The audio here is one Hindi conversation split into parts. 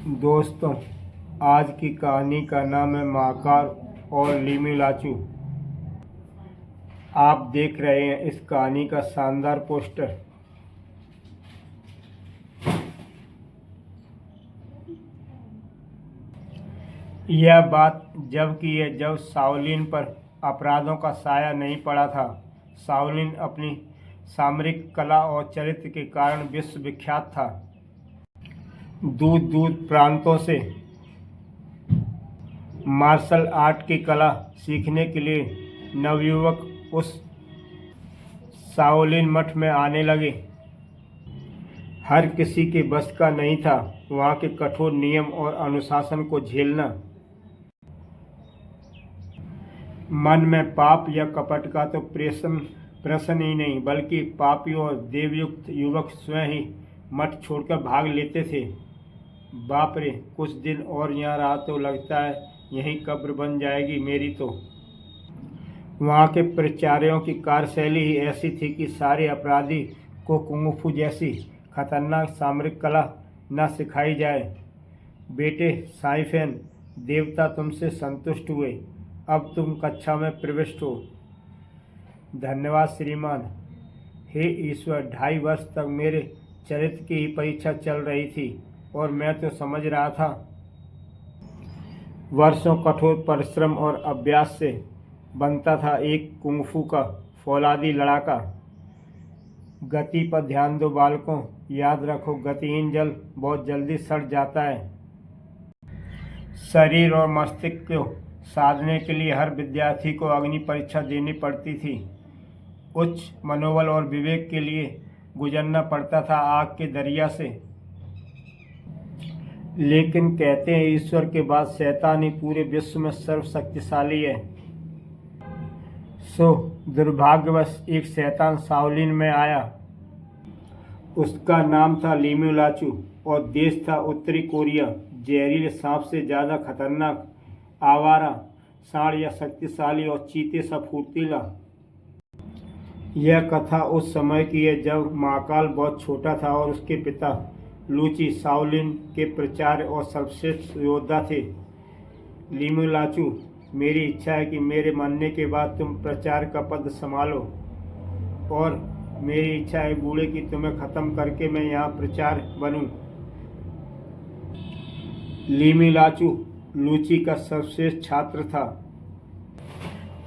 दोस्तों, आज की कहानी का नाम है महाकाल और लीमी लाचू। आप देख रहे हैं इस कहानी का शानदार पोस्टर। यह बात जब की है जब शाओलिन पर अपराधों का साया नहीं पड़ा था। शाओलिन अपनी सामरिक कला और चरित्र के कारण विश्वविख्यात था। दूर दूर प्रांतों से मार्शल आर्ट की कला सीखने के लिए नवयुवक उस शाओलिन मठ में आने लगे। हर किसी के बस का नहीं था वहाँ के कठोर नियम और अनुशासन को झेलना। मन में पाप या कपट का तो प्रश्न ही नहीं, बल्कि पापी और देवयुक्त युवक स्वयं ही मठ छोड़कर भाग लेते थे। बाप रे, कुछ दिन और यहाँ रहा तो लगता है यहीं कब्र बन जाएगी मेरी तो। वहाँ के प्राचार्यों की कार्यशैली ही ऐसी थी कि सारे अपराधी को कुंग-फू जैसी खतरनाक सामरिक कला न सिखाई जाए। बेटे साइफेन, देवता तुमसे संतुष्ट हुए, अब तुम कक्षा में प्रविष्ट हो। धन्यवाद श्रीमान। हे ईश्वर, 2.5 वर्ष तक मेरे चरित्र की ही परीक्षा चल रही थी और मैं तो समझ रहा था वर्षों कठोर परिश्रम और अभ्यास से बनता था एक कुंग-फू का फौलादी लड़ाका। गति पर ध्यान दो बालकों, याद रखो गतिहीन जल बहुत जल्दी सड़ जाता है। शरीर और मस्तिष्क को साधने के लिए हर विद्यार्थी को अग्नि परीक्षा देनी पड़ती थी। उच्च मनोबल और विवेक के लिए गुजरना पड़ता था आग के दरिया से। लेकिन कहते हैं ईश्वर के बाद शैतान ही पूरे विश्व में सर्वशक्तिशाली है। सो दुर्भाग्यवश एक शैतान शाओलिन में आया। उसका नाम था लीमी लाचू और देश था उत्तरी कोरिया। जहरीले सांप से ज़्यादा खतरनाक, आवारा, सांड या शक्तिशाली और चीते सा फुर्तीला। यह कथा उस समय की है जब महाकाल बहुत छोटा था और उसके पिता लूची शाओलिन के प्राचार्य और सर्वश्रेष्ठ योद्धा थे। लीमी लाचू, मेरी इच्छा है कि मेरे मरने के बाद तुम प्राचार्य का पद संभालो, और मेरी इच्छा है बूढ़े की तुम्हें खत्म करके मैं यहाँ प्राचार्य बनूं। लीमी लाचू लूची का सर्वश्रेष्ठ छात्र था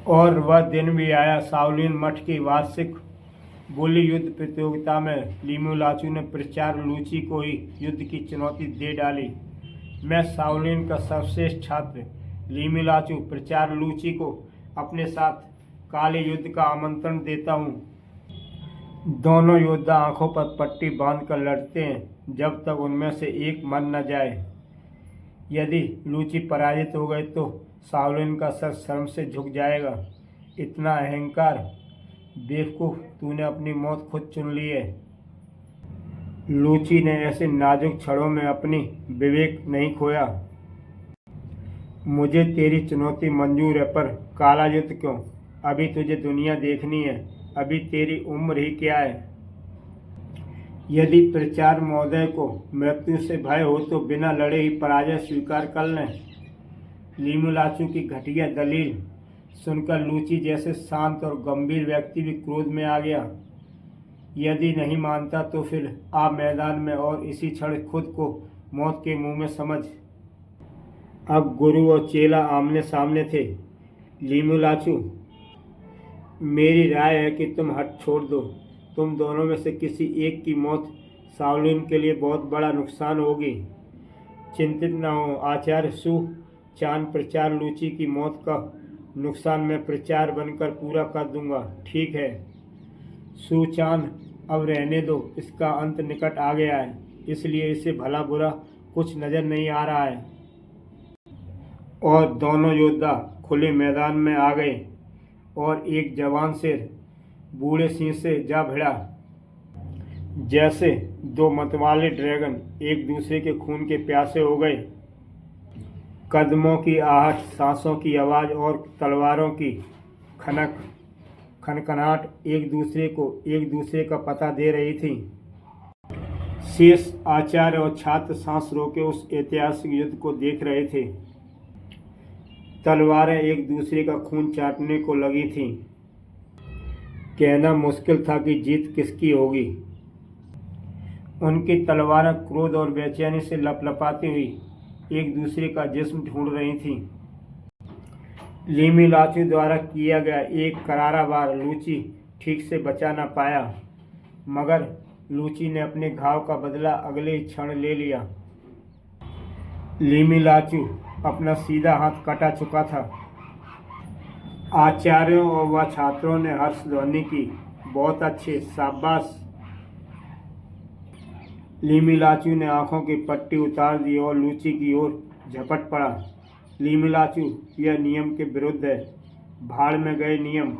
और वह दिन भी आया। शाओलिन मठ की वार्षिक बुली युद्ध प्रतियोगिता में लीमी लाचू ने प्राचार्य लूची को ही युद्ध की चुनौती दे डाली। मैं शाओलिन का सर्वश्रेष्ठ छात्र लीमी लाचू प्राचार्य लूची को अपने साथ काले युद्ध का आमंत्रण देता हूँ। दोनों योद्धा आंखों पर पट्टी बांधकर लड़ते हैं जब तक उनमें से एक मर न जाए। यदि लूची पराजित हो गए तो शाओलिन का सर शर्म से झुक जाएगा। इतना अहंकार! बेवकूफ़, तूने अपनी मौत खुद चुन ली है। लूची ने ऐसे नाजुक क्षणों में अपनी विवेक नहीं खोया। मुझे तेरी चुनौती मंजूर है, पर काला युद्ध क्यों? अभी तुझे दुनिया देखनी है। अभी तेरी उम्र ही क्या है? यदि प्राचार्य महोदय को मृत्यु से भय हो तो बिना लड़े ही पराजय स्वीकार कर लें। लीमी लाचू की घटिया दलील सुनकर लूची जैसे शांत और गंभीर व्यक्ति भी क्रोध में आ गया। यदि नहीं मानता तो फिर आ मैदान में और इसी क्षण खुद को मौत के मुंह में समझ। अब गुरु और चेला आमने सामने थे। लीमी लाचू, मेरी राय है कि तुम हट छोड़ दो। तुम दोनों में से किसी एक की मौत शाओलिन के लिए बहुत बड़ा नुकसान होगी। चिंतित न हो आचार्य सु चान, प्राचार्य लूची की मौत का नुकसान मैं प्राचार्य बनकर पूरा कर दूंगा। ठीक है सु चान, अब रहने दो। इसका अंत निकट आ गया है, इसलिए इसे भला बुरा कुछ नज़र नहीं आ रहा है। और दोनों योद्धा खुले मैदान में आ गए और एक जवान शेर बूढ़े सिंह से जा भिड़ा। जैसे दो मतवाले ड्रैगन एक दूसरे के खून के प्यासे हो गए। कदमों की आहट, सांसों की आवाज़ और तलवारों की खनखनाहट एक दूसरे का पता दे रही थी। शेष, आचार्य और छात्र सांस रोके उस ऐतिहासिक युद्ध को देख रहे थे। तलवारें एक दूसरे का खून चाटने को लगी थीं। कहना मुश्किल था कि जीत किसकी होगी। उनकी तलवारें क्रोध और बेचैनी से लपलपाती हुई एक दूसरे का जिस्म ढूंढ रही थीं। लीमी लाचू द्वारा किया गया एक करारा वार लूची ठीक से बचा न पाया, मगर लूची ने अपने घाव का बदला अगले ही क्षण ले लिया। लीमी लाचू अपना सीधा हाथ कटा चुका था। आचार्यों और वह छात्रों ने हर्ष ध्वनि की। बहुत अच्छे, शाबाश। लीमी लाचू ने आंखों की पट्टी उतार दी और लूची की ओर झपट पड़ा। लीमी लाचू, यह नियम के विरुद्ध है। भाड़ में गए नियम।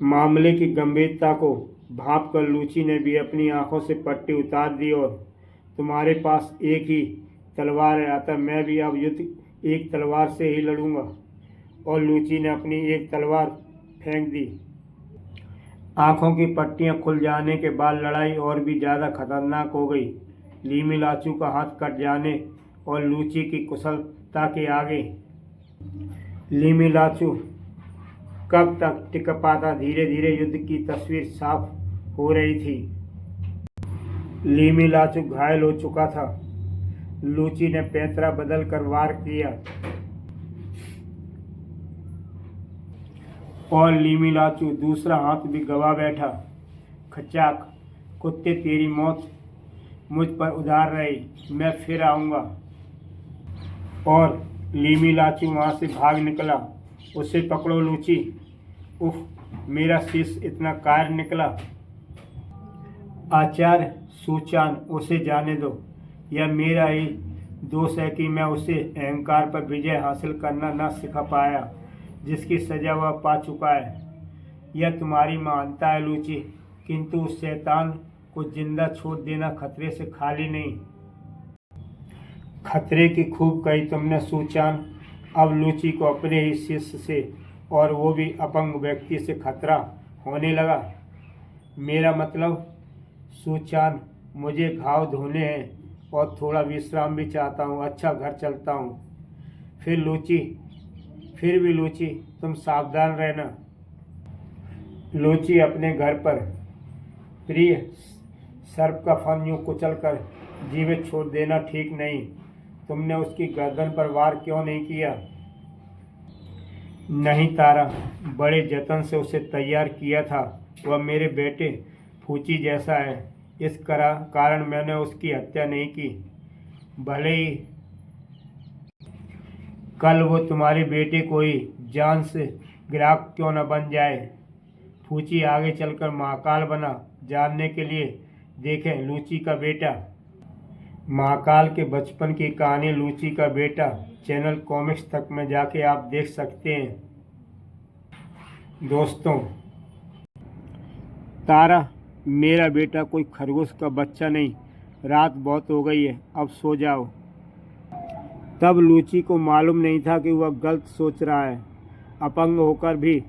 मामले की गंभीरता को भांप कर लूची ने भी अपनी आंखों से पट्टी उतार दी। और तुम्हारे पास एक ही तलवार है, अतः मैं भी अब युद्ध एक तलवार से ही लड़ूंगा। और लूची ने अपनी एक तलवार फेंक दी। आंखों की पट्टियां खुल जाने के बाद लड़ाई और भी ज़्यादा खतरनाक हो गई। लीमी लाचू का हाथ कट जाने और लूची की कुशलता के आगे लीमी लाचू कब तक टिक पाता। धीरे धीरे युद्ध की तस्वीर साफ हो रही थी। लीमी लाचू घायल हो चुका था। लूची ने पैंतरा बदल कर वार किया और लीमी लाचू दूसरा हाथ भी गवा बैठा। खचाक, कुत्ते, तेरी मौत मुझ पर उधार रही, मैं फिर आऊँगा। और लीमी लाचू वहाँ से भाग निकला। उसे पकड़ो लूची। उफ, मेरा शिष्य इतना कायर निकला। आचार्य सूचान, उसे जाने दो। यह मेरा ही दोष है कि मैं उसे अहंकार पर विजय हासिल करना न सिखा पाया, जिसकी सजा वह पा चुका है। यह तुम्हारी महानता है लूची, किंतु उस शैतान को जिंदा छोड़ देना खतरे से खाली नहीं। खतरे की खूब कही तुमने सूचान। अब लूची को अपने ही शिष्य से, और वो भी अपंग व्यक्ति से खतरा होने लगा। मेरा मतलब सूचान, मुझे घाव धोने हैं और थोड़ा विश्राम भी चाहता हूँ। अच्छा, घर चलता हूँ। फिर भी लूची, तुम सावधान रहना। लूची अपने घर पर प्रिय सर्प का फन यूं कुचल कर जीवित छोड़ देना ठीक नहीं। तुमने उसकी गर्दन पर वार क्यों नहीं किया? नहीं तारा, बड़े जतन से उसे तैयार किया था। वह मेरे बेटे फूची जैसा है, इस कारण मैंने उसकी हत्या नहीं की। भले ही कल वो तुम्हारे बेटे को ही जान से ग्राहक क्यों न बन जाए। फूची आगे चलकर महाकाल बना। जानने के लिए देखें लूची का बेटा। महाकाल के बचपन की कहानी लूची का बेटा चैनल कॉमिक्स तक में जाके आप देख सकते हैं। दोस्तों, तारा, मेरा बेटा कोई खरगोश का बच्चा नहीं। रात बहुत हो गई है, अब सो जाओ। तब लूची को मालूम नहीं था कि वह गलत सोच रहा है। अपंग होकर भी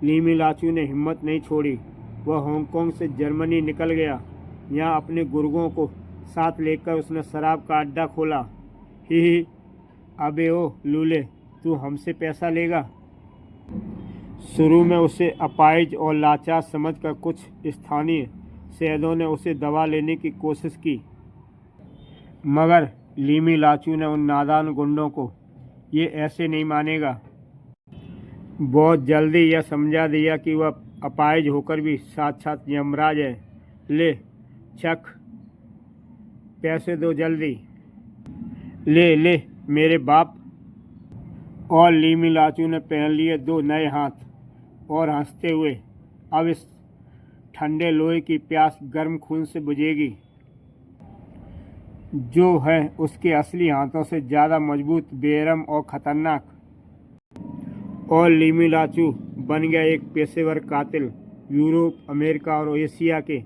लीमी लाचू ने हिम्मत नहीं छोड़ी। वह हांगकांग से जर्मनी निकल गया। यहाँ अपने गुर्गों को साथ लेकर उसने शराब का अड्डा खोला। ही, अबे ओ लूले, तू हमसे पैसा लेगा? शुरू में उसे अपाहिज और लाचार समझकर कुछ स्थानीय शहरों ने उसे दबा लेने की कोशिश की, मगर लीमी लाचू ने उन नादान गुंडों को ये ऐसे नहीं मानेगा। बहुत जल्दी यह समझा दिया कि वह अपाहिज होकर भी साक्षात यमराज है। ले चख, पैसे दो जल्दी। ले ले मेरे बाप। और लीमी लाचू ने पहन लिए 2 नए हाथ और हंसते हुए, अब इस ठंडे लोहे की प्यास गर्म खून से बुझेगी, जो है उसके असली हाथों से ज़्यादा मजबूत, बेरहम और ख़तरनाक। और लीमी लाचू बन गया एक पेशेवर कातिल। यूरोप, अमेरिका और एशिया के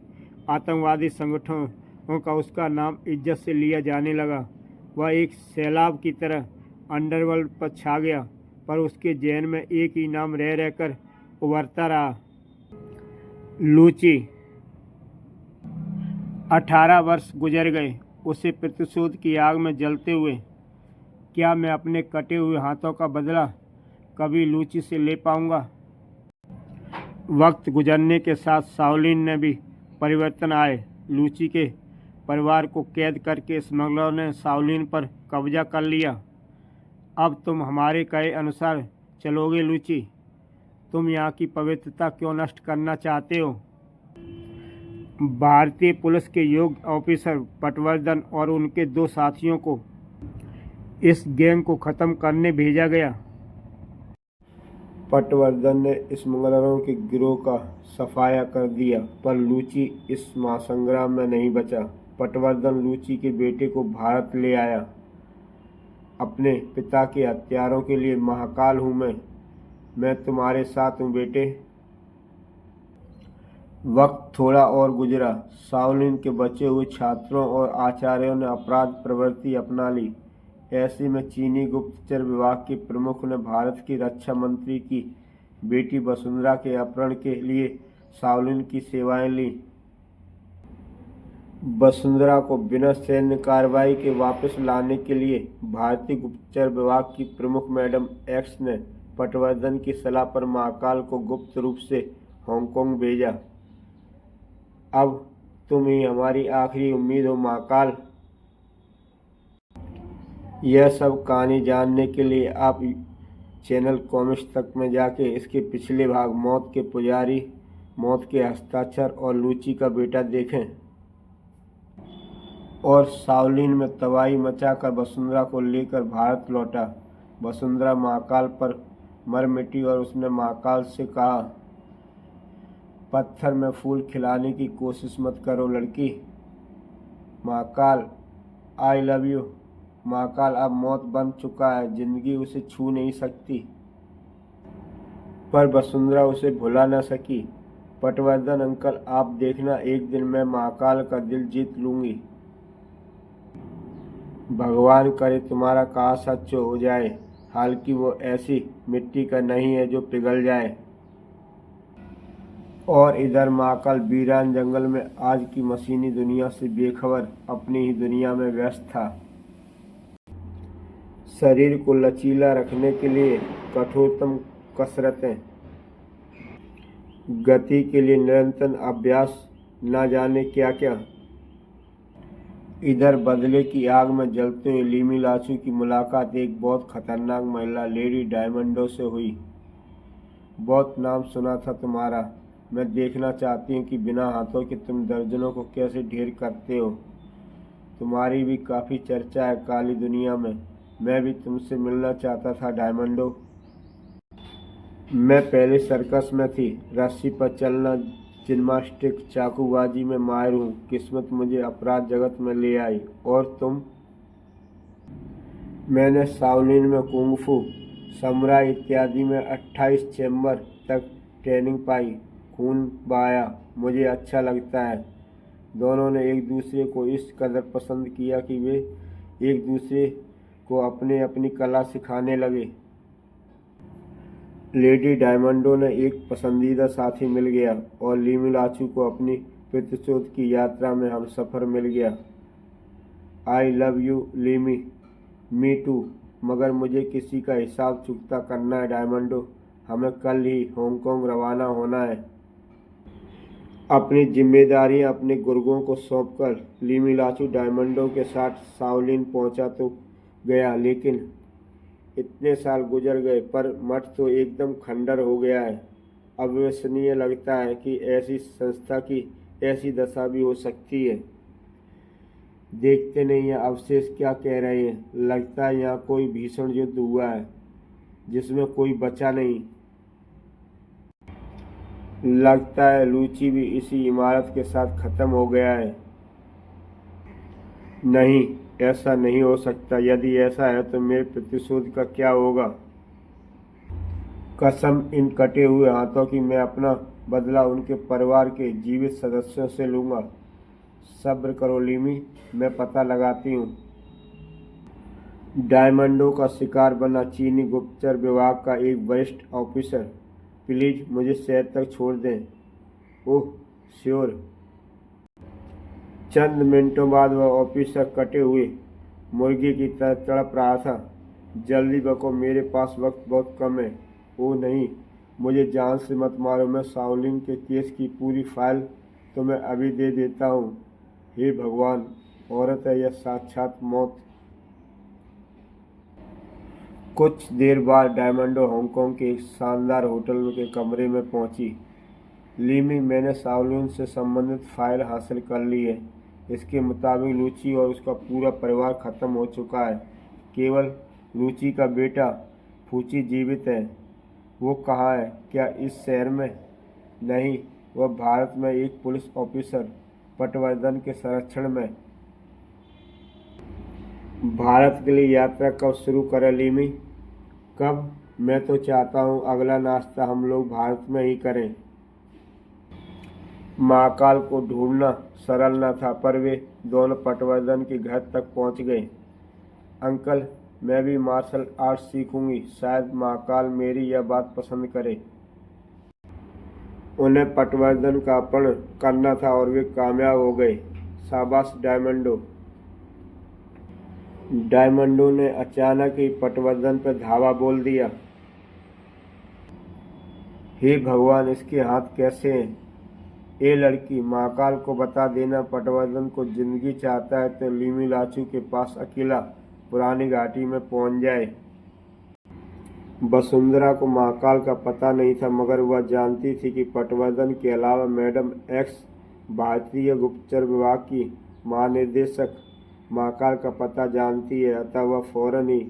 आतंकवादी संगठनों का उसका नाम इज्जत से लिया जाने लगा। वह एक सैलाब की तरह अंडरवर्ल्ड पर छा गया, पर उसके जहन में एक ही नाम रह रहकर उभरता रहा, लूची। 18 वर्ष गुजर गए उसे प्रतिशोध की आग में जलते हुए। क्या मैं अपने कटे हुए हाथों का बदला कभी लूची से ले पाऊंगा? वक्त गुजरने के साथ शाओलिन ने भी परिवर्तन आए। लूची के परिवार को कैद करके स्मगलरों ने शाओलिन पर कब्जा कर लिया। अब तुम हमारे कहे अनुसार चलोगे लूची? तुम यहाँ की पवित्रता क्यों नष्ट करना चाहते हो? भारतीय पुलिस के योग्य ऑफिसर पटवर्धन और उनके 2 साथियों को इस गैंग को ख़त्म करने भेजा गया। पटवर्धन ने स्मगलरों के गिरोह का सफाया कर दिया, पर लूची इस महासंग्राम में नहीं बचा। पटवर्धन लूची के बेटे को भारत ले आया। अपने पिता के हत्यारों के लिए महाकाल हूँ मैं तुम्हारे साथ हूँ बेटे। वक्त थोड़ा और गुजरा। शाओलिन के बचे हुए छात्रों और आचार्यों ने अपराध प्रवृत्ति अपना ली। ऐसे में चीनी गुप्तचर विभाग के प्रमुख ने भारत की रक्षा मंत्री की बेटी वसुंधरा के अपहरण के लिए शाओलिन की सेवाएं ली। वसुंधरा को बिना सैन्य कार्रवाई के वापस लाने के लिए भारतीय गुप्तचर विभाग की प्रमुख मैडम एक्स ने पटवर्धन की सलाह पर महाकाल को गुप्त रूप से हांगकांग भेजा। अब तुम ही हमारी आखिरी उम्मीद हो महाकाल। यह सब कहानी जानने के लिए आप चैनल कॉमिक्स तक में जाके इसके पिछले भाग मौत के पुजारी, मौत के हस्ताक्षर और लूची का बेटा देखें। और शाओलिन में तबाही मचाकर वसुंधरा को लेकर भारत लौटा। वसुंधरा महाकाल पर मर मिटी और उसने महाकाल से कहा, पत्थर में फूल खिलाने की कोशिश मत करो लड़की। महाकाल आई लव यू। महाकाल अब मौत बन चुका है, जिंदगी उसे छू नहीं सकती। पर वसुंधरा उसे भुला न सकी। पटवर्धन अंकल, आप देखना, एक दिन मैं महाकाल का दिल जीत लूंगी। भगवान करे तुम्हारा कहा सच हो जाए, हालांकि वो ऐसी मिट्टी का नहीं है जो पिघल जाए। और इधर महाकाल वीरान जंगल में आज की मशीनी दुनिया से बेखबर अपनी ही दुनिया में व्यस्त था। शरीर को लचीला रखने के लिए कठोरतम कसरतें, गति के लिए निरंतर अभ्यास, न जाने क्या क्या। इधर बदले की आग में जलते हुए लीमी लाचू की मुलाकात एक बहुत खतरनाक महिला लेडी डायमंडो से हुई। बहुत नाम सुना था तुम्हारा। मैं देखना चाहती हूँ कि बिना हाथों के तुम दर्जनों को कैसे ढेर करते हो। तुम्हारी भी काफ़ी चर्चा है काली दुनिया में। मैं भी तुमसे मिलना चाहता था डायमंडो। मैं पहले सर्कस में थी, रस्सी पर चलना, जिम्नास्टिक, चाकूबाजी में माहिर हूँ। किस्मत मुझे अपराध जगत में ले आई। और तुम? मैंने शाओलिन में कुंग फू, समुराई इत्यादि में 28 चैम्बर तक ट्रेनिंग पाई, खून बहाया। मुझे अच्छा लगता है। दोनों ने एक दूसरे को इस कदर पसंद किया कि वे एक दूसरे को अपनी अपनी कला सिखाने लगे। लेडी डायमंडो ने एक पसंदीदा साथी मिल गया और लीमी लाचू को अपनी प्रतिशोध की यात्रा में हमसफर मिल गया। आई लव यू लीमी। Me too. मगर मुझे किसी का हिसाब चुकता करना है डायमंडो। हमें कल ही हांगकांग रवाना होना है। अपनी जिम्मेदारियां अपने गुर्गों को सौंपकर लीमी लाचू डायमंडो के साथ शाओलिन पहुंचा तो गया, लेकिन इतने साल गुजर गए पर मठ तो एकदम खंडर हो गया है। अविश्वसनीय लगता है कि ऐसी संस्था की ऐसी दशा भी हो सकती है। देखते नहीं है अवशेष क्या कह रहे हैं। लगता है यहाँ कोई भीषण युद्ध हुआ है जिसमें कोई बचा नहीं। लगता है लूची भी इसी इमारत के साथ खत्म हो गया है। नहीं, ऐसा नहीं हो सकता। यदि ऐसा है तो मेरे प्रतिशोध का क्या होगा? कसम इन कटे हुए हाथों की, मैं अपना बदला उनके परिवार के जीवित सदस्यों से लूँगा। सब्र करो लीमी, मैं पता लगाती हूँ। डायमंडो का शिकार बना चीनी गुप्तचर विभाग का एक वरिष्ठ ऑफिसर, प्लीज मुझे शहर तक छोड़ दें। Oh sure. चंद मिनटों बाद वह ऑफिसर कटे हुए मुर्गी की तरह तड़प रहा था। जल्दी बको, मेरे पास वक्त बहुत कम है। ओ नहीं, मुझे जान से मत मारो। मैं शाओलिन के केस की पूरी फाइल तुम्हें अभी दे देता हूँ। हे भगवान, औरत है या साक्षात मौत। कुछ देर बाद डायमंडो हांगकांग के एक शानदार होटल के कमरे में पहुंची। लीमी, मैंने शाओलिन से संबंधित फाइल हासिल कर ली है। इसके मुताबिक लूची और उसका पूरा परिवार खत्म हो चुका है। केवल लूची का बेटा फूची जीवित है। वो कहाँ है? क्या इस शहर में? नहीं, वह भारत में एक पुलिस ऑफिसर पटवर्धन के संरक्षण में। भारत के लिए यात्रा कब शुरू करें लीमी? कब? मैं तो चाहता हूँ अगला नाश्ता हम लोग भारत में ही करें। महाकाल को ढूंढना सरल न था, पर वे दोनों पटवर्धन के घर तक पहुंच गए। अंकल, मैं भी मार्शल आर्ट सीखूंगी। शायद महाकाल मेरी यह बात पसंद करे। उन्हें पटवर्धन का अपहरण करना था और वे कामयाब हो गए। शाबाश डायमंडो। डायमंडो ने अचानक ही पटवर्धन पर धावा बोल दिया। हे भगवान, इसके हाथ कैसे हैं? ए लड़की, महाकाल को बता देना पटवर्धन को जिंदगी चाहता है तो लीमी लाचू के पास अकेला पुरानी घाटी में पहुंच जाए। वसुंधरा को महाकाल का पता नहीं था, मगर वह जानती थी कि पटवर्धन के अलावा मैडम एक्स भारतीय गुप्तचर विभाग की महानिदेशक महाकाल का पता जानती है। अतः वह फौरन ही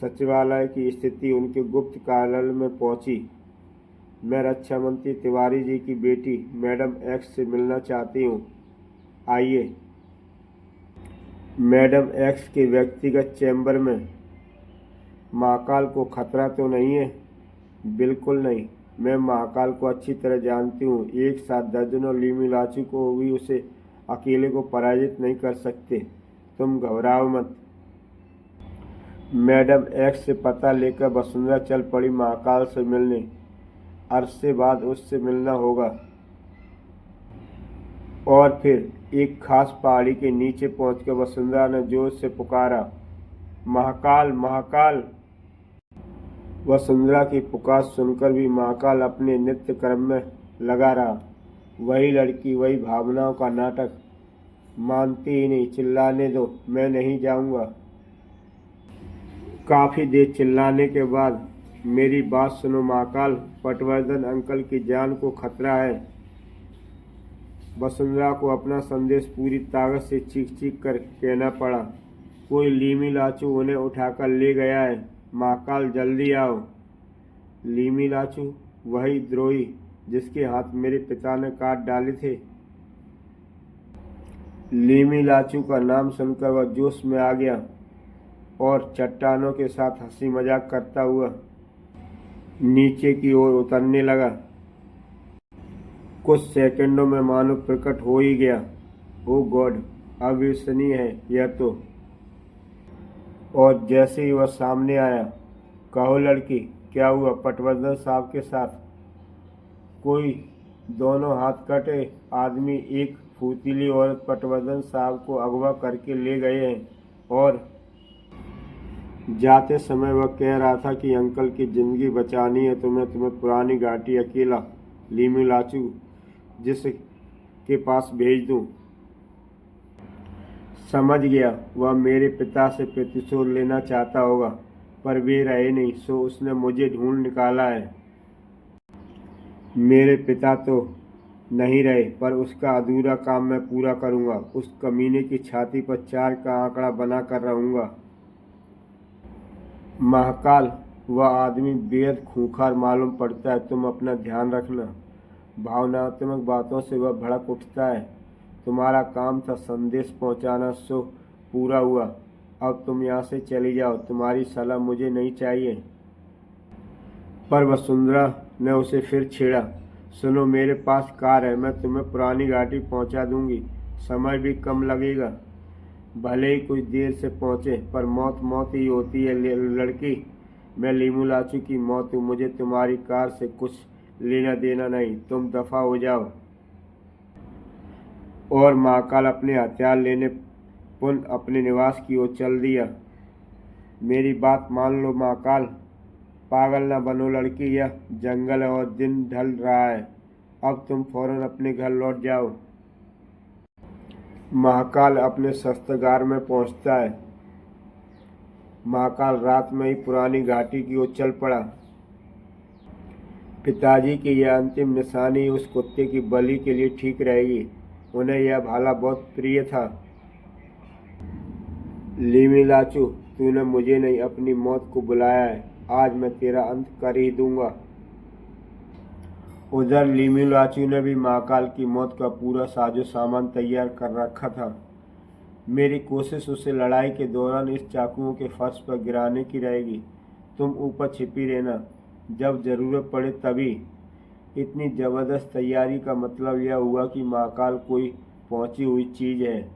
सचिवालय की स्थिति उनके गुप्त कार्यालय में पहुंची। मैं रक्षा मंत्री तिवारी जी की बेटी मैडम एक्स से मिलना चाहती हूँ। आइए। मैडम एक्स के व्यक्तिगत चैम्बर में। महाकाल को खतरा तो नहीं है? बिल्कुल नहीं। मैं महाकाल को अच्छी तरह जानती हूँ। एक साथ दर्जनों लीमी लाचू को भी उसे अकेले को पराजित नहीं कर सकते। तुम घबराओ मत। मैडम एक्स से पता लेकर वसुंधरा चल पड़ी महाकाल से मिलने। अरसे बाद उससे मिलना होगा। और फिर एक खास पहाड़ी के नीचे पहुंचकर वसुंधरा ने जोर से पुकारा, महाकाल, महाकाल। वसुंधरा की पुकार सुनकर भी महाकाल अपने नित्य कर्म में लगा रहा। वही लड़की, वही भावनाओं का नाटक। मानती ही नहीं। चिल्लाने दो, मैं नहीं जाऊंगा। काफी देर चिल्लाने के बाद मेरी बात सुनो महाकाल, पटवर्धन अंकल की जान को खतरा है। वसुंधरा को अपना संदेश पूरी ताकत से चीख चीख कर कहना पड़ा। कोई लीमी लाचू उन्हें उठाकर ले गया है। महाकाल, जल्दी आओ। लीमी लाचू? वही द्रोही जिसके हाथ मेरे पिता ने काट डाले थे। लीमी लाचू का नाम सुनकर वह जोश में आ गया और चट्टानों के साथ हंसी मजाक करता हुआ नीचे की ओर उतरने लगा। कुछ सेकंडों में मानो प्रकट हो ही गया। ओ गॉड, अविश्वसनीय है यह तो। और जैसे ही वह सामने आया, कहो लड़की, क्या हुआ पटवर्धन साहब के साथ? कोई दोनों हाथ कटे आदमी एक फुर्तीली औरत पटवर्धन साहब को अगवा करके ले गए हैं और जाते समय वह कह रहा था कि अंकल की जिंदगी बचानी है तो मैं तुम्हें पुरानी घाटी अकेला लीमी लाचू जिसके पास भेज दूं। समझ गया, वह मेरे पिता से प्रतिशोध लेना चाहता होगा, पर वे रहे नहीं, सो उसने मुझे ढूंढ निकाला है। मेरे पिता तो नहीं रहे, पर उसका अधूरा काम मैं पूरा करूंगा। उस कमीने की छाती पर 4 का आंकड़ा बना कर रहूंगा। महाकाल, वह आदमी बेहद खूंखार मालूम पड़ता है। तुम अपना ध्यान रखना। भावनात्मक बातों से वह भड़क उठता है। तुम्हारा काम था संदेश पहुंचाना, सो पूरा हुआ। अब तुम यहाँ से चली जाओ। तुम्हारी सलाह मुझे नहीं चाहिए। पर वसुंधरा ने उसे फिर छेड़ा। सुनो, मेरे पास कार है, मैं तुम्हें पुरानी घाटी पहुंचा दूंगी। समय भी कम लगेगा। भले ही कुछ देर से पहुंचे, पर मौत मौत ही होती है लड़की। मैं लीमू लाचू की मौत हूँ। मुझे तुम्हारी कार से कुछ लेना देना नहीं। तुम दफा हो जाओ। और महाकाल अपने हथियार लेने पुनः अपने निवास की ओर चल दिया। मेरी बात मान लो महाकाल, पागल न बनो लड़की, यह जंगल है और दिन ढल रहा है। अब तुम फौरन अपने घर लौट जाओ। महाकाल अपने शस्त्रागार में पहुंचता है। महाकाल रात में ही पुरानी घाटी की ओर चल पड़ा। पिताजी की यह अंतिम निशानी उस कुत्ते की बलि के लिए ठीक रहेगी। उन्हें यह भाला बहुत प्रिय था। लीमी लाचू, तूने मुझे नहीं अपनी मौत को बुलाया है। आज मैं तेरा अंत कर ही दूंगा। उधर लीमी लाचू ने भी महाकाल की मौत का पूरा साजो सामान तैयार कर रखा था। मेरी कोशिश उसे लड़ाई के दौरान इस चाकुओं के फर्श पर गिराने की रहेगी। तुम ऊपर छिपी रहना, जब जरूरत पड़े तभी। इतनी जबरदस्त तैयारी का मतलब यह हुआ कि महाकाल कोई पहुंची हुई चीज है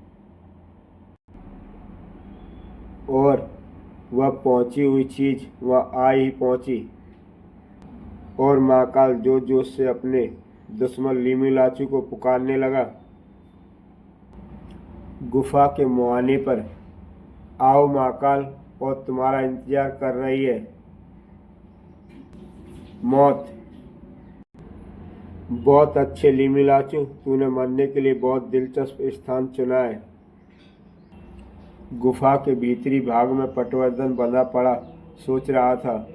और वह पहुंची हुई चीज वह आ ही पहुंची। और महाकाल जोर जोर से अपने दुश्मन लीमी लाचू को पुकारने लगा। गुफा के मुहाने पर आओ महाकाल, और तुम्हारा इंतजार कर रही है मौत। बहुत अच्छे लीमी लाचू, तूने मरने के लिए बहुत दिलचस्प स्थान चुना है। गुफा के भीतरी भाग में पटवर्धन बंधा पड़ा सोच रहा था।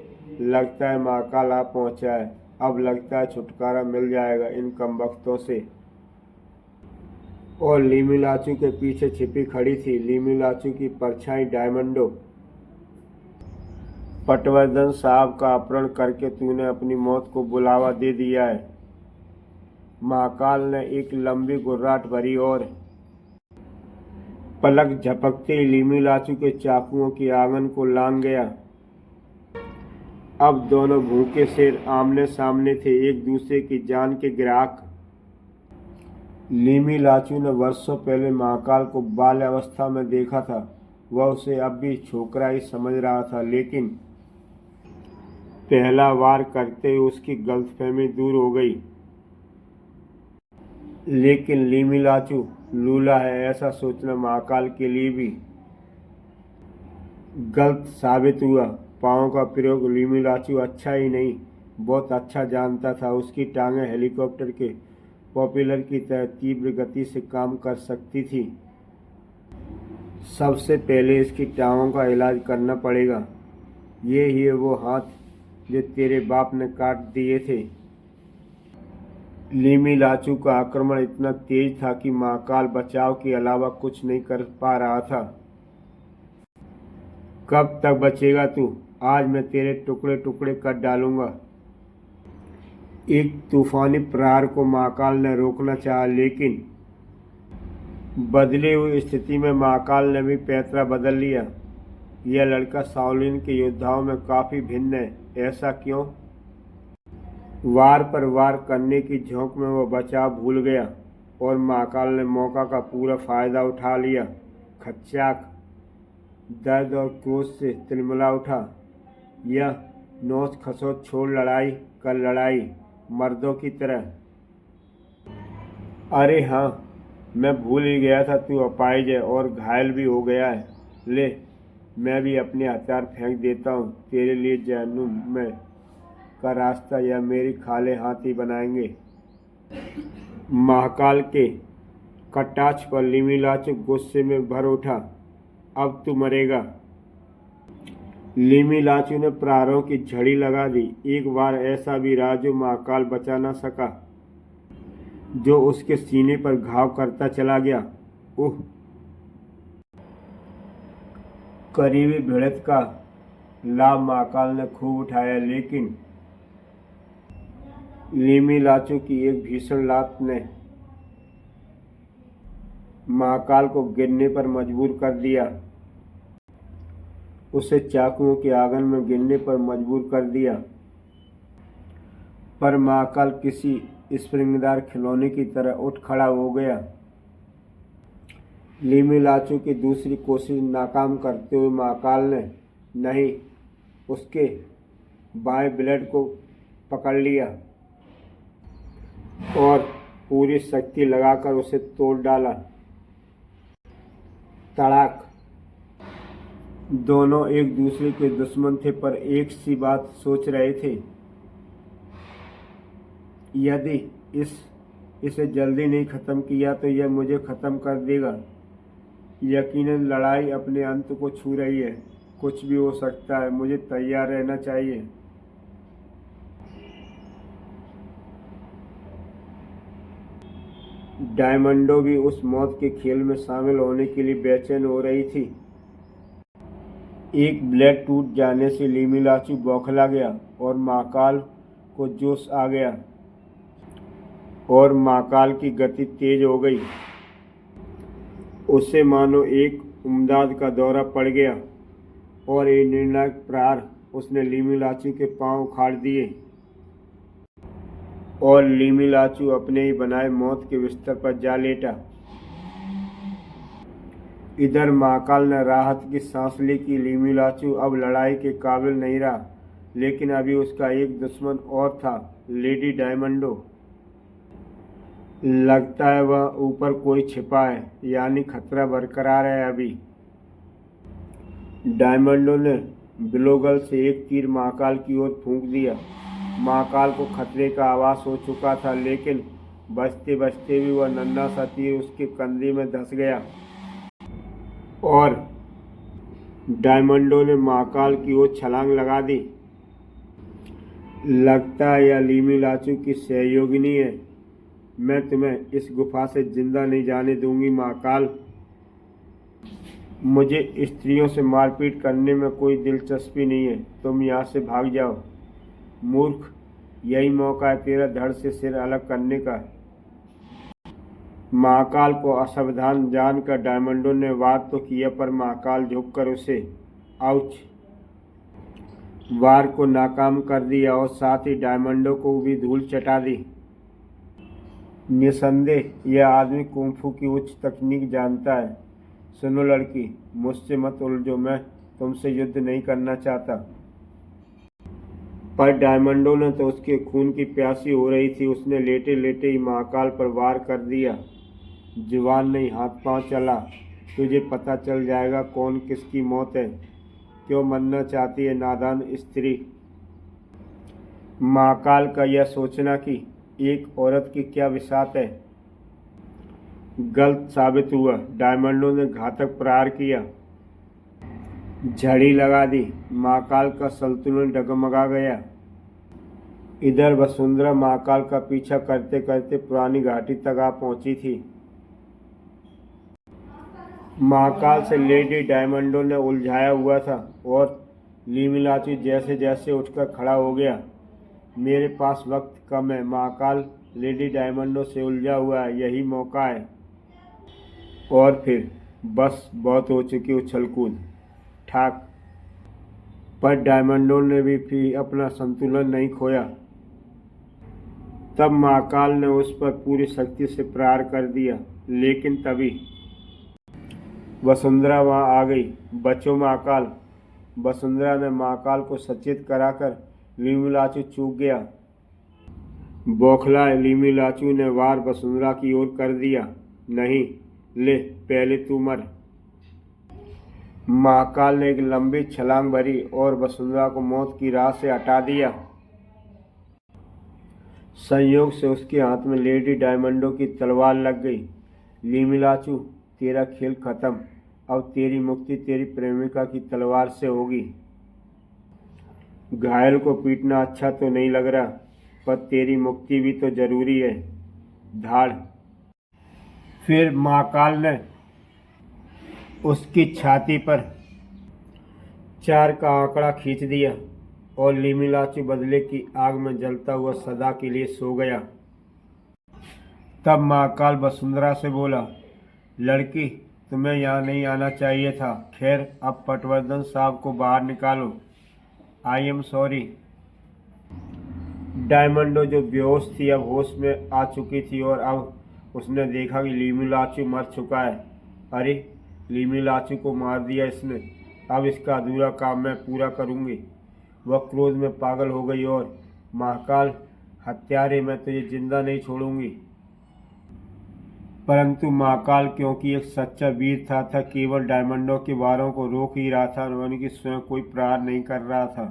लगता है महाकाल आ पहुंचा है। अब लगता है छुटकारा मिल जाएगा इन कमबख्तों से। और लीमी लाचू के पीछे छिपी खड़ी थी लीमी लाचू की परछाई डायमंडो। पटवर्धन साहब का अपहरण करके तूने अपनी मौत को बुलावा दे दिया है। महाकाल ने एक लंबी गुर्राट भरी और पलक झपकते ही लीमी लाचू के चाकुओं की आंगन को लांग गया। अब दोनों भूखे शेर आमने सामने थे, एक दूसरे की जान के ग्राहक। लीमी लाचू ने वर्षों पहले महाकाल को बाल्यावस्था में देखा था। वह उसे अब भी छोकरा ही समझ रहा था, लेकिन पहला वार करते ही उसकी गलतफहमी दूर हो गई। लेकिन लीमी लाचू लूला है, ऐसा सोचना महाकाल के लिए भी गलत साबित हुआ। पाँव का प्रयोग लीमी लाचू अच्छा ही नहीं, बहुत अच्छा जानता था। उसकी टांगें हेलीकॉप्टर के प्रोपेलर की तरह तीव्र गति से काम कर सकती थी। सबसे पहले इसकी टांगों का इलाज करना पड़ेगा। ये ही है वो हाथ जो तेरे बाप ने काट दिए थे। लीमी लाचू का आक्रमण इतना तेज था कि महाकाल बचाव के अलावा कुछ नहीं कर पा रहा था। कब तक बचेगा तू? आज मैं तेरे टुकड़े टुकड़े कर डालूंगा। एक तूफानी प्रहार को महाकाल ने रोकना चाहा, लेकिन बदली हुई स्थिति में महाकाल ने भी पैतरा बदल लिया। यह लड़का शाओलिन के योद्धाओं में काफी भिन्न है। ऐसा क्यों? वार पर वार करने की झोंक में वह बचाव भूल गया और महाकाल ने मौका का पूरा फायदा उठा लिया। खच्चाक दर्द और क्रोध से तिलमिला उठा। यह नोच खसोट छोड़ लड़ाई कर लड़ाई, मर्दों की तरह। अरे हाँ, मैं भूल ही गया था तू अपाहिज है और घायल भी हो गया है। ले, मैं भी अपने हथियार फेंक देता हूँ। तेरे लिए जहन्नुम में का रास्ता या मेरी खाले हाथी बनाएंगे। महाकाल के कटाक्ष पर लीमी लाचू गुस्से में भर उठा। अब तू मरेगा। लीमी लाचू ने प्रहारों की झड़ी लगा दी। एक बार ऐसा भी रहा जो महाकाल बचा न सका, जो उसके सीने पर घाव करता चला गया। उह! करीबी भिड़ंत का लाभ महाकाल ने खूब उठाया, लेकिन लीमी लाचू की एक भीषण लात ने महाकाल को गिरने पर मजबूर कर दिया। उसे चाकुओं के आंगन में गिरने पर मजबूर कर दिया। पर महाकाल किसी स्प्रिंगदार खिलौने की तरह उठ खड़ा हो गया। लीमी लाचू की दूसरी कोशिश नाकाम करते हुए महाकाल ने नहीं, उसके बाएं ब्लेड को पकड़ लिया और पूरी शक्ति लगाकर उसे तोड़ डाला। तड़ाक। दोनों एक दूसरे के दुश्मन थे पर एक सी बात सोच रहे थे, यदि इसे जल्दी नहीं खत्म किया तो यह मुझे खत्म कर देगा। यकीनन लड़ाई अपने अंत को छू रही है, कुछ भी हो सकता है, मुझे तैयार रहना चाहिए। डायमंडो भी उस मौत के खेल में शामिल होने के लिए बेचैन हो रही थी। एक ब्लेड टूट जाने से लिमिलाचू बौखला गया और महाकाल को जोश आ गया और महाकाल की गति तेज हो गई। उसे मानो एक उम्दाद का दौरा पड़ गया और एक निर्णायक प्रहार उसने लिमिलाचू के पांव उखाड़ दिए और लिमिलाचू अपने ही बनाए मौत के बिस्तर पर जा लेटा। इधर महाकाल ने राहत की सांस ली कि लिमिलाचू अब लड़ाई के काबिल नहीं रहा, लेकिन अभी उसका एक दुश्मन और था, लेडी डायमंडो। लगता है वह ऊपर कोई छिपा है, यानी खतरा बरकरार है अभी। डायमंडो ने बिलोगल से एक तीर महाकाल की ओर फूंक दिया। महाकाल को खतरे का आभास हो चुका था, लेकिन बचते बचते भी वह नन्हा सा तीर उसके कंधे में धंस गया और डायमंडो ने महाकाल की ओर छलांग लगा दी। लगता है यह लिमिलाचू की सहयोगिनी है। मैं तुम्हें इस गुफा से जिंदा नहीं जाने दूंगी महाकाल। मुझे स्त्रियों से मारपीट करने में कोई दिलचस्पी नहीं है। तुम यहाँ से भाग जाओ। मूर्ख, यही मौका है तेरा धड़ से सिर अलग करने का। महाकाल को असावधान जानकर डायमंडो ने वार तो किया, पर महाकाल झुककर उसे वार को नाकाम कर दिया और साथ ही डायमंडो को भी धूल चटा दी। निसंदेह यह आदमी कुंफू की उच्च तकनीक जानता है। सुनो लड़की, मुझसे मत उलझो, मैं तुमसे युद्ध नहीं करना चाहता। पर डायमंडो ने तो उसके खून की प्यासी हो रही थी। उसने लेटे लेटे ही महाकाल पर वार कर दिया। जुबान नहीं, हाथ पांव चला। तुझे पता चल जाएगा कौन किसकी मौत है। क्यों मरना चाहती है नादान स्त्री। महाकाल का यह सोचना कि एक औरत की क्या विसात है, गलत साबित हुआ। डायमंडो ने घातक प्रहार किया, झड़ी लगा दी। महाकाल का संतुलन डगमगा गया। इधर वसुंधरा महाकाल का पीछा करते करते पुरानी घाटी तक आ पहुंची थी। महाकाल से लेडी डायमंडो ने उलझाया हुआ था और लिमिलाचू जैसे जैसे उठकर खड़ा हो गया। मेरे पास वक्त कम है। महाकाल लेडी डायमंडो से उलझा हुआ है, यही मौका है। और फिर बस बहुत हो चुकी उछलकूद। ठाक। पर डायमंडो ने भी अपना संतुलन नहीं खोया। तब महाकाल ने उस पर पूरी शक्ति से प्रहार कर दिया, लेकिन तभी वसुंधरा वहां आ गई। बचो महाकाल। वसुंधरा ने महाकाल को सचेत कराकर लिमिलाचू चूक गया। बौखलाए लिमिलाचू ने वार वसुंधरा की ओर कर दिया। नहीं, ले पहले तू मर। महाकाल ने एक लंबी छलांग भरी और वसुंधरा को मौत की राह से हटा दिया। संयोग से उसके हाथ में लेडी डायमंडो की तलवार लग गई। लिमिलाचू, तेरा खेल खत्म। अब तेरी मुक्ति तेरी प्रेमिका की तलवार से होगी। घायल को पीटना अच्छा तो नहीं लग रहा, पर तेरी मुक्ति भी तो जरूरी है। धाड़। फिर महाकाल ने उसकी छाती पर 4 का आंकड़ा खींच दिया और लिमिलाचू बदले की आग में जलता हुआ सदा के लिए सो गया। तब महाकाल वसुंधरा से बोला, लड़की, तुम्हें यहाँ नहीं आना चाहिए था। खैर, अब पटवर्धन साहब को बाहर निकालो। I am sorry. डायमंडो जो बेहोश थी अब होश में आ चुकी थी और अब उसने देखा कि लिमिलाचू मर चुका है। अरे, लिमिलाचू को मार दिया इसने। अब इसका अधूरा काम मैं पूरा करूंगी। वह क्रोध में पागल हो गई और महाकाल, हत्यारे, मैं तुझे जिंदा नहीं छोड़ूंगी। परंतु महाकाल क्योंकि एक सच्चा वीर था केवल डायमंडों के वारों को रोक ही रहा था और उनकी स्वयं कोई प्रहार नहीं कर रहा था।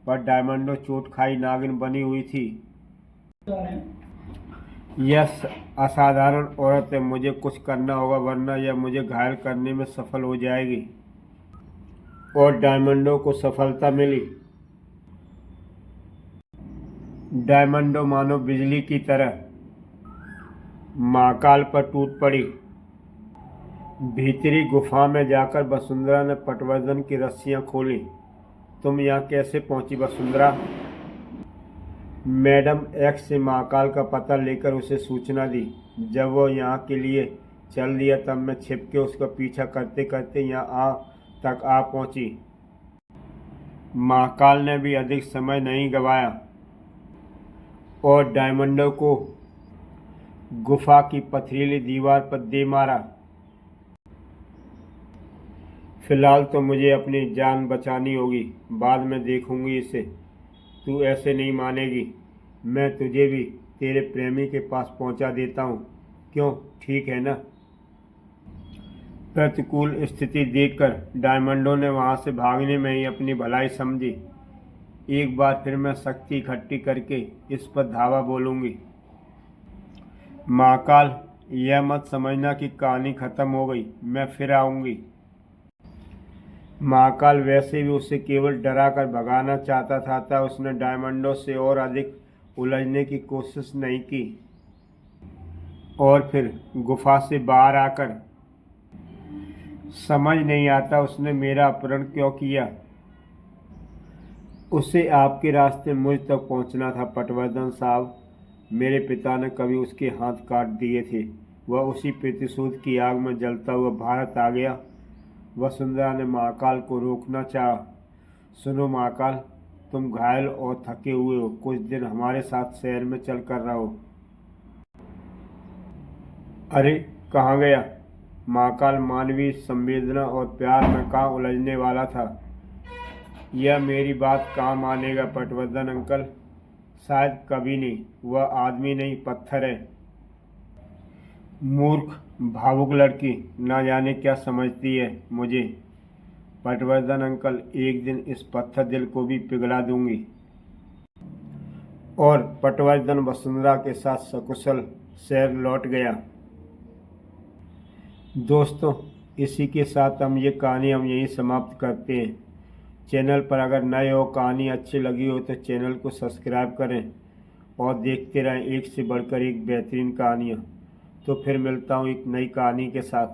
पर डायमंडों चोट खाई नागिन बनी हुई थी। यह असाधारण औरत है, मुझे कुछ करना होगा वरना यह मुझे घायल करने में सफल हो जाएगी। और डायमंडों को सफलता मिली। डायमंडों मानो बिजली की तरह महाकाल पर टूट पड़ी। भीतरी गुफा में जाकर वसुंधरा ने पटवर्धन की रस्सियां खोली। तुम यहाँ कैसे पहुंची वसुंधरा? मैडम एक्स से महाकाल का पता लेकर उसे सूचना दी। जब वो यहाँ के लिए चल दिया तब मैं छिप के उसका पीछा करते करते यहाँ तक आ पहुंची। महाकाल ने भी अधिक समय नहीं गवाया और डायमंडों को गुफा की पथरीली दीवार पर दे मारा। फिलहाल तो मुझे अपनी जान बचानी होगी, बाद में देखूंगी इसे। तू ऐसे नहीं मानेगी। मैं तुझे भी तेरे प्रेमी के पास पहुंचा देता हूँ। क्यों, ठीक है ना? प्रतिकूल स्थिति देखकर डायमंडों ने वहां से भागने में ही अपनी भलाई समझी। एक बार फिर मैं शक्ति इकट्ठी करके इस पर धावा बोलूंगी। महाकाल, यह मत समझना कि कहानी खत्म हो गई, मैं फिर आऊंगी। महाकाल वैसे भी उसे केवल डरा कर भगाना चाहता था, उसने डायमंडों से और अधिक उलझने की कोशिश नहीं की। और फिर गुफा से बाहर आकर समझ नहीं आता उसने मेरा अपहरण क्यों किया। उसे आपके रास्ते मुझ तक पहुंचना था पटवर्धन साहब। मेरे पिता ने कभी उसके हाथ काट दिए थे। वह उसी प्रतिशोध की आग में जलता हुआ भारत आ गया। वसुंधरा ने महाकाल को रोकना चाहा। सुनो महाकाल, तुम घायल और थके हुए हो, कुछ दिन हमारे साथ शहर में चल कर रहो। अरे कहाँ गया? महाकाल मानवीय संवेदना और प्यार में कहाँ उलझने वाला था। यह मेरी बात कहाँ मानेगा पटवर्धन अंकल? शायद कभी नहीं। वह आदमी नहीं, पत्थर है। मूर्ख भावुक लड़की, ना जाने क्या समझती है मुझे। पटवर्धन अंकल, एक दिन इस पत्थर दिल को भी पिघला दूंगी। और पटवर्धन वसुंधरा के साथ सकुशल शहर लौट गया। दोस्तों, इसी के साथ हम यहीं समाप्त करते हैं। चैनल पर अगर नए हो, कहानी अच्छी लगी हो तो चैनल को सब्सक्राइब करें और देखते रहें एक से बढ़कर एक बेहतरीन कहानियाँ। तो फिर मिलता हूँ एक नई कहानी के साथ।